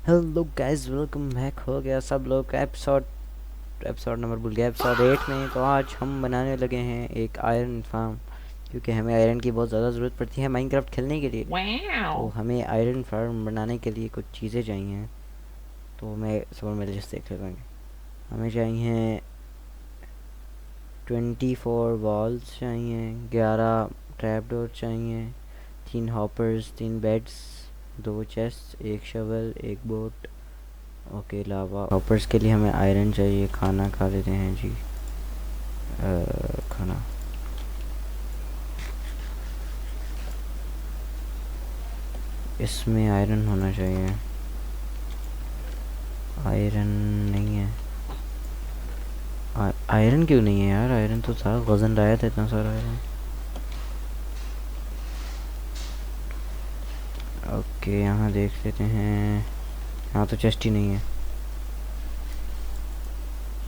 Hello guys, welcome back. हो गया सब लोग का एपिसोड एपिसोड नंबर भूल गया, एपिसोड 8 में। तो आज हम बनाने लगे हैं एक आयरन फार्म, क्योंकि हमें आयरन की बहुत ज़्यादा ज़रूरत पड़ती है माइनक्राफ्ट खेलने के लिए। तो Wow. हमें आयरन फार्म बनाने के लिए कुछ चीज़ें चाहिए। तो मैं सब मेरे जैसे देख लेंगे। हमें चाहिए 24 वॉल्स चाहिए, 11 ट्रैप डोर चाहिए, 3 हॉपर्स, 3 बेड्स, 2 चेस्ट, एक शवल, एक बोट। ओके, लावा हॉपर्स के लिए हमें आयरन चाहिए। खाना खा लेते हैं जी। खाना इसमें आयरन होना चाहिए। आयरन नहीं है। आयरन क्यों नहीं है यार? आयरन तो था, वजन लाया था इतना सारा आयरन। ओके, यहाँ देख लेते हैं। यहाँ तो चेस्ट ही नहीं है।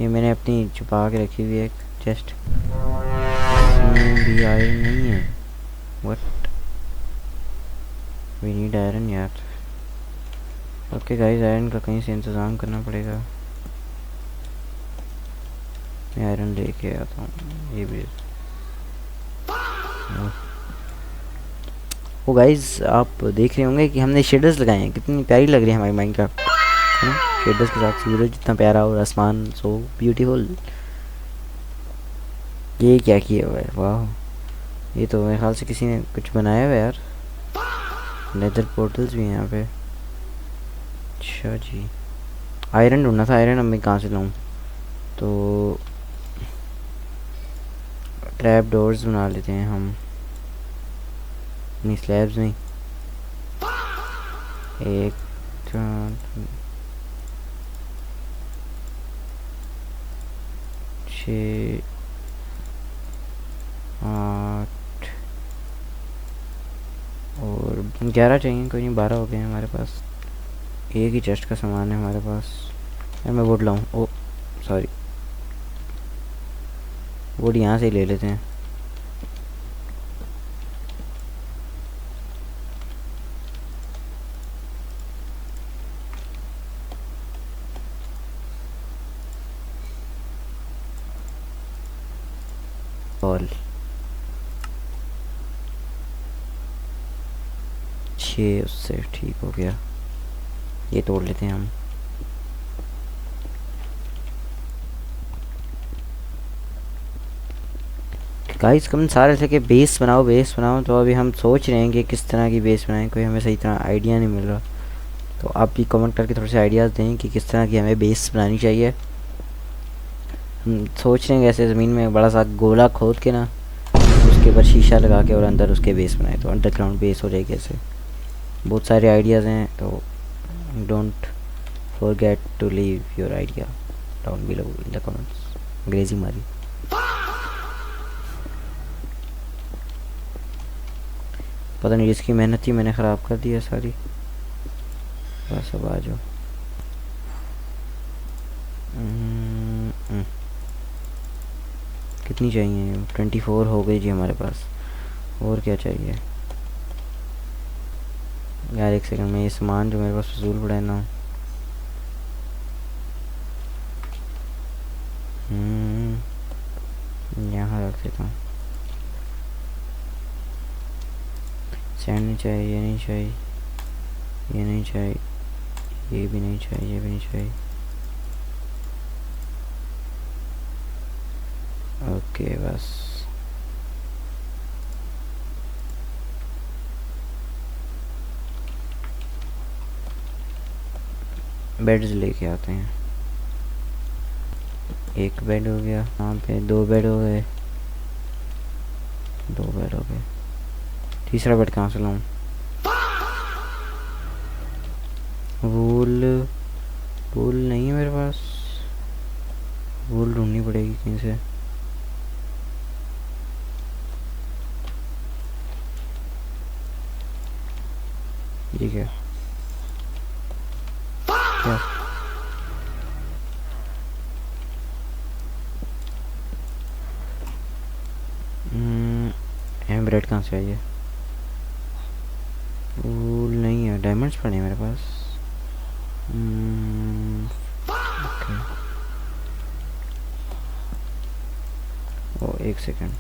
ये मैंने अपनी छुपा के रखी हुई है एक चेस्ट, इसमें भी आयरन नहीं है। व्हाट, वी नीड आयरन यार। ओके गाइस, आयरन का कहीं से इंतज़ाम करना पड़ेगा। मैं आयरन लेके आता हूँ। ये भी वो गाइस, आप देख रहे होंगे कि हमने शेडर्स लगाए हैं, कितनी प्यारी लग रही है हमारी माइनक्राफ्ट, है ना? शेडर्स के साथ सूरज जितना प्यारा और आसमान सो ब्यूटीफुल। ये क्या किया हुआ है? वाह, ये तो मेरे ख्याल से किसी ने कुछ बनाया हुआ है यार। नेदर पोर्टल्स भी हैं यहाँ पे। अच्छा जी, आयरन ढूंढना था। आयरन अब मैं कहाँ से लाऊँ? तो ट्रैप डोर्स बना लेते हैं हम। नहीं, स्लैब्स नहीं। एक, 6, 8 और 11 चाहिए। कोई नहीं, 12 हो गए हैं हमारे पास। एक ही चेस्ट का सामान है हमारे पास। यार मैं वुड लाऊं? ओ सॉरी, वुड यहाँ से ही ले लेते हैं। और 6 उससे ठीक हो गया। ये तोड़ लेते हैं हम। गाइस, कम सारे थे कि बेस बनाओ बेस बनाओ, तो अभी हम सोच रहे हैं कि किस तरह की बेस बनाएं। कोई हमें सही तरह आइडिया नहीं मिल रहा। तो आप भी कमेंट करके थोड़े से आइडियाज़ दें कि किस तरह की हमें बेस बनानी चाहिए। हम सोच रहे हैं ऐसे ज़मीन में बड़ा सा गोला खोद के ना, उसके ऊपर शीशा लगा के और अंदर उसके बेस बनाए, तो अंडरग्राउंड बेस हो जाएगी ऐसे। बहुत सारे आइडियाज़ हैं, तो don't forget to leave your idea down below in the comments. अंग्रेजी मारी। पता नहीं जिसकी मेहनत थी मैंने ख़राब कर दी है सारी। बस अब आ जाओ। कितनी चाहिए? 24 हो गई जी हमारे पास। और क्या चाहिए यार? एक सेकंड में, ये सामान जो मेरे पास फजूल पड़ा है ना। यहाँ रख देता हूँ। सैंड नहीं चाहिए, ये नहीं चाहिए, ये नहीं चाहिए, ये भी नहीं चाहिए, ये भी नहीं चाहिए। ओके बस। बेड्स लेके आते हैं। एक बेड हो गया, यहाँ पे 2 बेड हो गए, 2 बेड हो गए। तीसरा बेड कहाँ से लाऊं? वूल, वूल नहीं है मेरे पास। वूल ढूंढनी पड़ेगी कहीं से। ये क्या क्या? ब्रेड कहाँ से आई है? वूल नहीं है। डायमंड्स पड़े हैं मेरे पास। एक सेकंड।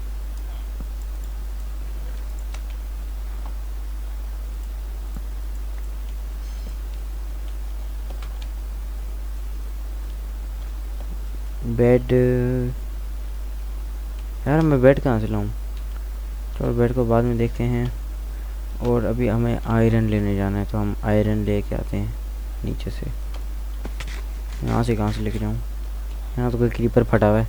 बेड यार, मैं बेड कहाँ से लाऊं? चलो बेड को बाद में देखते हैं। और अभी हमें आयरन लेने जाना है, तो हम आयरन लेके आते हैं नीचे से। यहाँ से कहाँ से लेके जाऊँ? यहाँ तो कोई क्रीपर फटा हुआ है।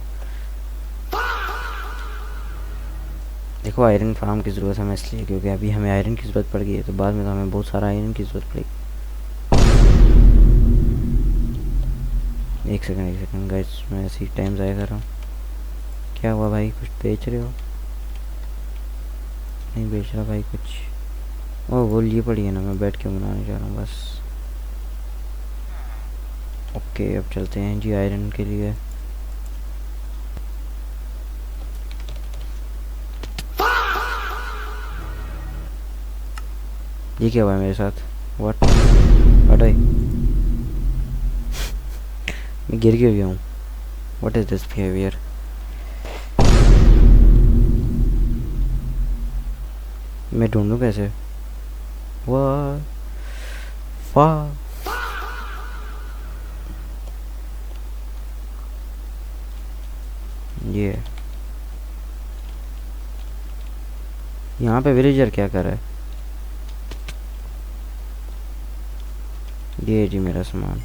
देखो आयरन फार्म की ज़रूरत है हमें इसलिए, क्योंकि अभी हमें आयरन की ज़रूरत पड़ गई है, तो बाद में तो हमें बहुत सारा आयरन की ज़रूरत पड़ेगी। एक सेकंड गाइस, मैं ऐसे ही टाइम ज़ाया कर रहा हूँ। क्या हुआ भाई, कुछ बेच रहे हो? नहीं बेच रहा भाई कुछ। ओह वो ये पड़ी है ना, मैं बेड क्यों बनाने जा रहा हूँ बस। ओके अब चलते हैं जी आयरन के लिए। ये क्या हुआ है मेरे साथ? व्हाट आई मैं गिर क्यों गया हूँ? What is this behaviour? मैं ढूंढूं कैसे? वाह वाह, ये यहाँ पे विलेजर क्या कर रहा है? ये जी मेरा सामान।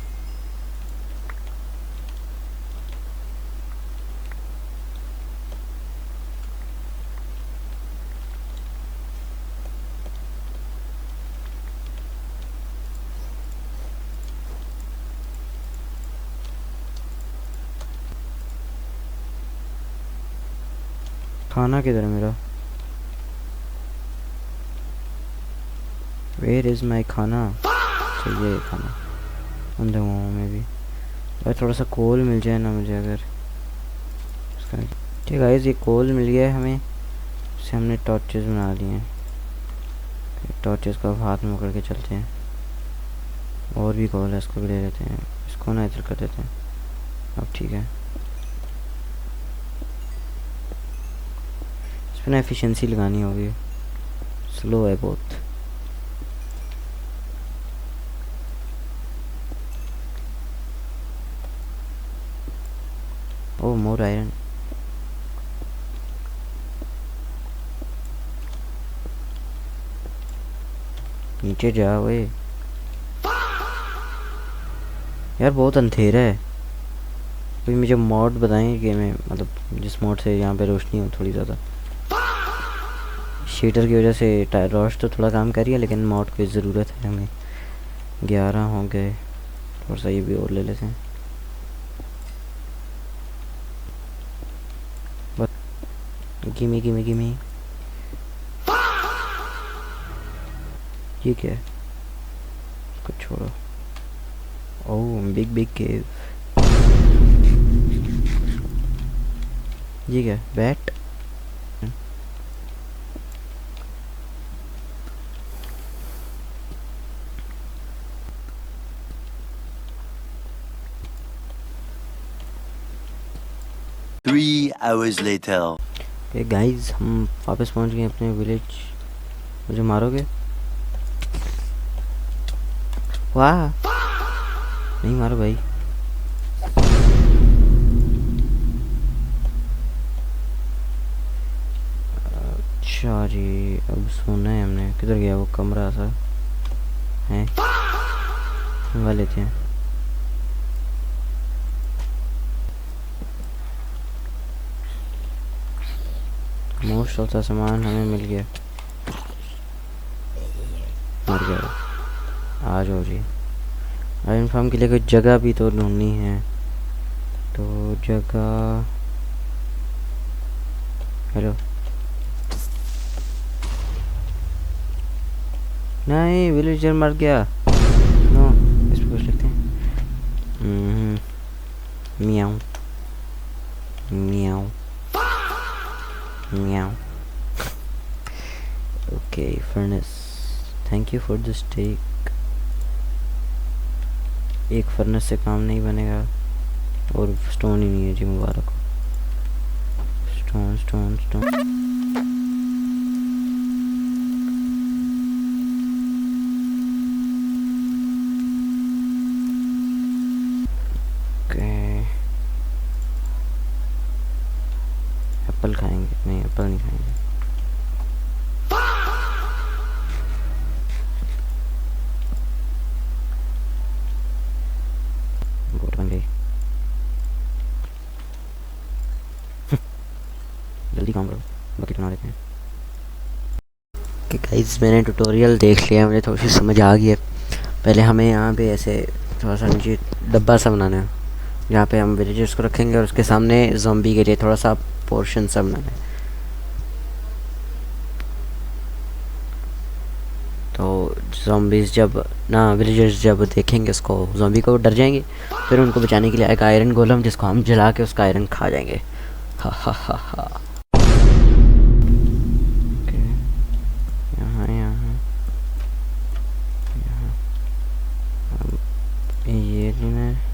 खाना किधर है मेरा? वेयर इज़ माई खाना? चाहिए खाना अंदर में भी। भाई थोड़ा सा कोल मिल जाए ना मुझे, अगर इसका। ठीक है ये कोल मिल गया है हमें, इससे हमने टॉर्चेस बना लिए हैं। टॉर्चेस को अब हाथ में पकड़ के चलते हैं। और भी कोल है, इसको भी ले लेते हैं। इसको ना इधर कर देते हैं। अब ठीक है, इस पर ना एफिशिएंसी लगानी होगी, स्लो है बहुत। ओह मोर आयरन। नीचे जा ओए यार, बहुत अंधेरा है। कोई मुझे मॉड बताएं कि मैं, मतलब जिस मॉड से यहाँ पे रोशनी हो थोड़ी ज़्यादा। शीटर की वजह से रोश तो थोड़ा काम कर रही है, लेकिन मॉड की ज़रूरत है हमें। 11 हो गए, थोड़ा सा ये भी और ले लेते हैं। Gimme gimme gimme. ये क्या है? इसको छोड़ो। ओह बिग बिग केव। ये क्या है? बैट। Three hours later. ये गाइस हम वापस पहुंच गए अपने विलेज। मुझे मारोगे? वाह नहीं मारो भाई। अच्छा जी, अब सोना है हमने। किधर गया वो कमरा सा है? मंगा लेते हैं। मोस्ट ऑफ द सामान हमें मिल गया। मर गया वो। आ जाओ जी। आयरन फार्म के लिए कोई जगह भी तो ढूंढनी है, तो जगह। हेलो नहीं, विलेजर मर गया। नो इस पर कुछ लिखते हैं। मियाऊ मियाऊ मियाऊ। Okay furnace, thank you for the steak. एक फर्नेस से काम नहीं बनेगा, और स्टोन ही नहीं है जी, मुबारक हो। Stone stone stone. एप्पल खाएंगे? नहीं, एप्पल नहीं खाएंगे। बोट बन गई। जल्दी काम करो, बकेट बना देते हैं। कि गाइस मैंने ट्यूटोरियल देख लिया, मुझे थोड़ी सी समझ आ गई है। पहले हमें यहाँ पे ऐसे थोड़ा सा नीचे डब्बा सा बनाना है, जहाँ पे हम विलेजर्स को रखेंगे और उसके सामने ज़ॉम्बी के लिए थोड़ा सा पोर्शन सा बनाना है। तो ज़ॉम्बीज़ जब ना विलेजर्स जब देखेंगे उसको, ज़ॉम्बी को, डर जाएंगे। फिर उनको बचाने के लिए एक आयरन गोलम, जिसको हम जला के उसका आयरन खा जाएंगे। हा हा हा हा। यहाँ यहाँ यहाँ ये लेना है।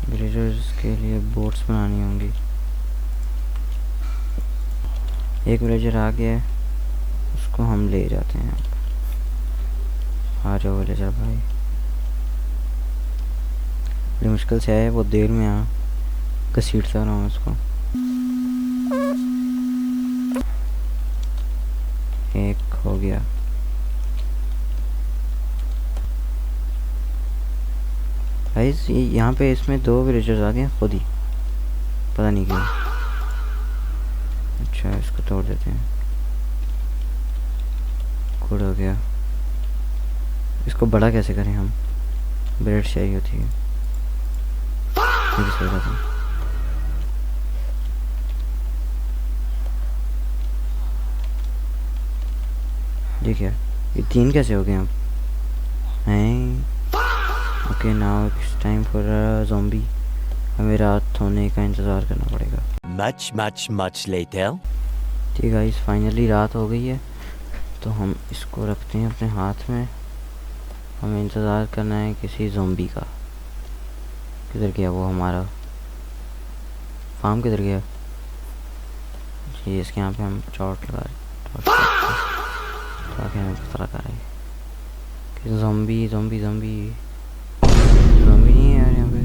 विलेजर्स के लिए बोट्स बनानी होंगी। एक विलेजर आ गया है, उसको हम ले जाते हैं। आ जाओ विलेजर भाई। बड़ी मुश्किल से आया, वो देर में आ घसीटता रहा हूँ उसको। एक हो गया। गाइस यहाँ पे इसमें 2 विलेजर्स आ गए खुद ही, पता नहीं क्यों। अच्छा, इसको तोड़ देते हैं। गुड हो गया। इसको बड़ा कैसे करें हम? ब्रेड चाहिए होती है। ये भी सही था। ये क्या? ये 3 कैसे हो गए अब? हैं? Okay, now it's time for a zombie. हमें रात होने का इंतज़ार करना पड़ेगा। Much later. ठीक है, इस फाइनली रात हो गई है, तो हम इसको रखते हैं अपने हाथ में। हमें इंतज़ार करना है किसी ज़ॉम्बी का। किधर गया वो हमारा फार्म? किधर गया जी? इसके यहाँ पे हम चौट लगा ताकि हमें पता लगा रहे कि ज़ॉम्बी ज़ॉम्बी ज़ॉम्बी ज़ॉम्बी नहीं है यार यहाँ पे।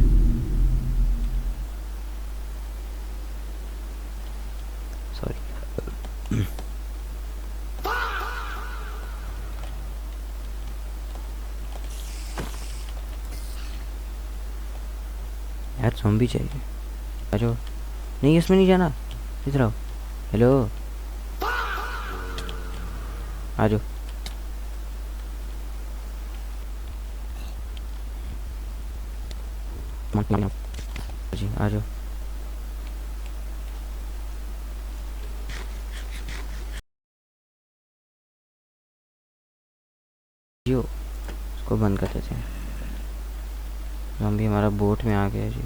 सॉरी। यार ज़ॉम्बी चाहिए। आ जाओ। नहीं, इसमें नहीं जाना, इधर आओ। हेलो, आ जाओ। जी आ जाओ। जो इसको बंद कर देते हैं। ज़ॉम्बी हमारा बोट में आ गया जी।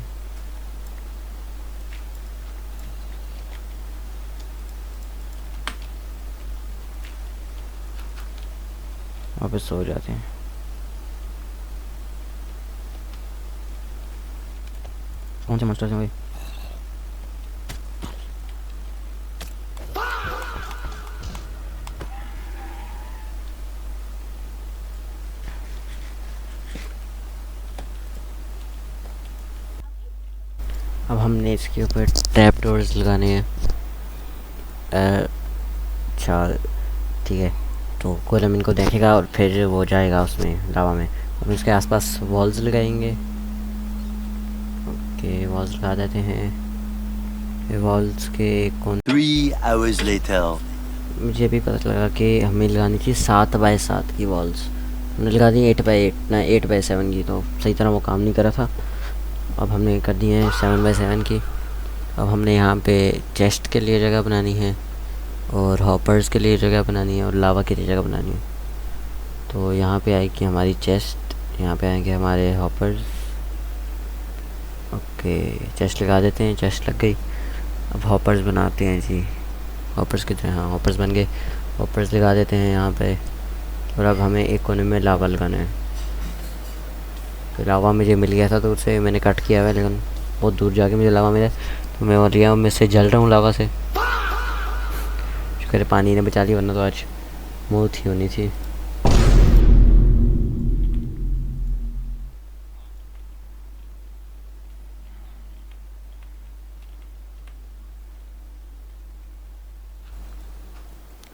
वापस सो जाते हैं। कौन से मॉन्स्टर्स हैं भाई? अब हमने इसके ऊपर ट्रैप डोर्स लगाने हैं। अच्छा ठीक है, तो गोलम इनको देखेगा और फिर वो जाएगा उसमें लावा में। हम इसके आसपास वॉल्स लगाएंगे। ओके, वॉल्स लगा देते हैं। वॉल्स के कौन? 3 hours later. मुझे भी पता लगा कि हमें लगानी थी 7x7 की वॉल्स। हमने लगा दी 8x8 ना 8x7 की, तो सही तरह वो काम नहीं कर रहा था। अब हमने कर दी है 7x7 की। अब हमने यहाँ पे चेस्ट के लिए जगह बनानी है और हॉपर्स के लिए जगह बनानी है और लावा के लिए जगह बनानी है। तो यहाँ पे आएगी हमारी चेस्ट, यहाँ पे आएंगे हमारे हॉपर्स। ओके, चेस्ट लगा देते हैं। चेस्ट लग गई। अब हॉपर्स बनाते हैं जी। हॉपर्स कितने? हाँ, हॉपर्स बन गए। हॉपर्स लगा देते हैं यहाँ पे। और अब हमें एक कोने में लावा लगाना है। तो लावा मुझे मिल गया था तो उससे मैंने कट किया हुआ है, लेकिन बहुत दूर जाके मुझे लावा मिला, तो मैं मर गया, मैं से जल रहा हूँ लावा से। शुक्र है पानी ने बचा लिया, वरना तो आज मौत ही होनी थी।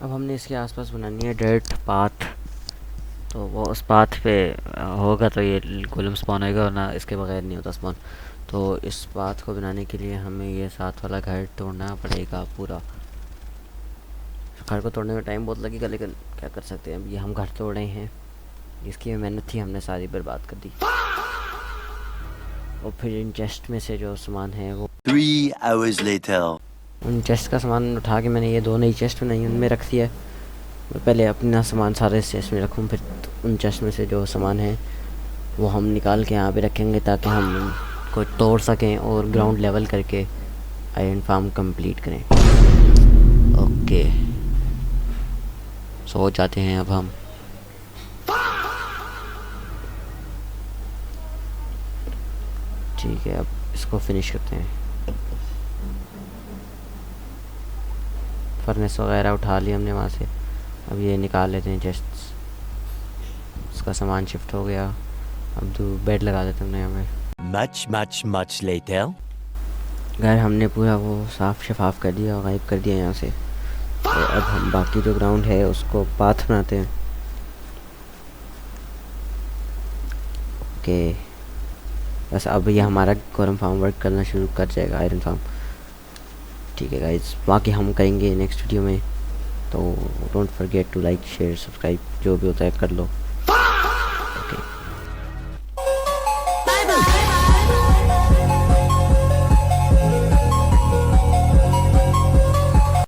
अब हमने इसके आसपास बनानी है डर्ट पाथ, तो वो उस पाथ पे होगा तो ये गोलम स्पॉन होएगा, वरना इसके बगैर नहीं होता स्पॉन। तो इस पाथ को बनाने के लिए हमें ये साथ वाला घर तोड़ना पड़ेगा पूरा। घर को तोड़ने में टाइम बहुत लगेगा, लेकिन क्या कर सकते हैं, अब ये हम घर तोड़ रहे हैं, जिसकी मेहनत थी हमने सारी बर्बाद कर दी। और फिर इन चेस्ट में से जो सामान है वो 3 hours later. उन चेस्ट का सामान उठा के मैंने ये दो नई चेस्ट बनाई, उनमें रख दिया। मैं पहले अपना सामान सारे इस चेस्ट में रखूँ, फिर उन चेस्ट में से जो सामान है वो हम निकाल के यहाँ पे रखेंगे, ताकि हम उनको तोड़ सकें और ग्राउंड लेवल करके आयरन फार्म कंप्लीट करें। ओके, सो जाते हैं अब हम। ठीक है, अब इसको फिनिश करते हैं। फर्नेस वगैरह उठा लिया हमने वहाँ से, अब ये निकाल लेते हैं चेस्ट। उसका सामान शिफ्ट हो गया, अब बेड लगा देते हमने यहाँ पे। Much later. घर हमने पूरा वो साफ शफाफ कर दिया, गायब कर दिया यहाँ से। तो अब हम बाकी जो ग्राउंड है उसको पाथ बनाते हैं। ओके, बस अब ये हमारा गोलम फार्म वर्क करना शुरू कर जाएगा, आयरन फार्म। ठीक है गाइस, बाकी हम करेंगे नेक्स्ट वीडियो में, तो don't forget to like share subscribe, जो भी होता है कर लो।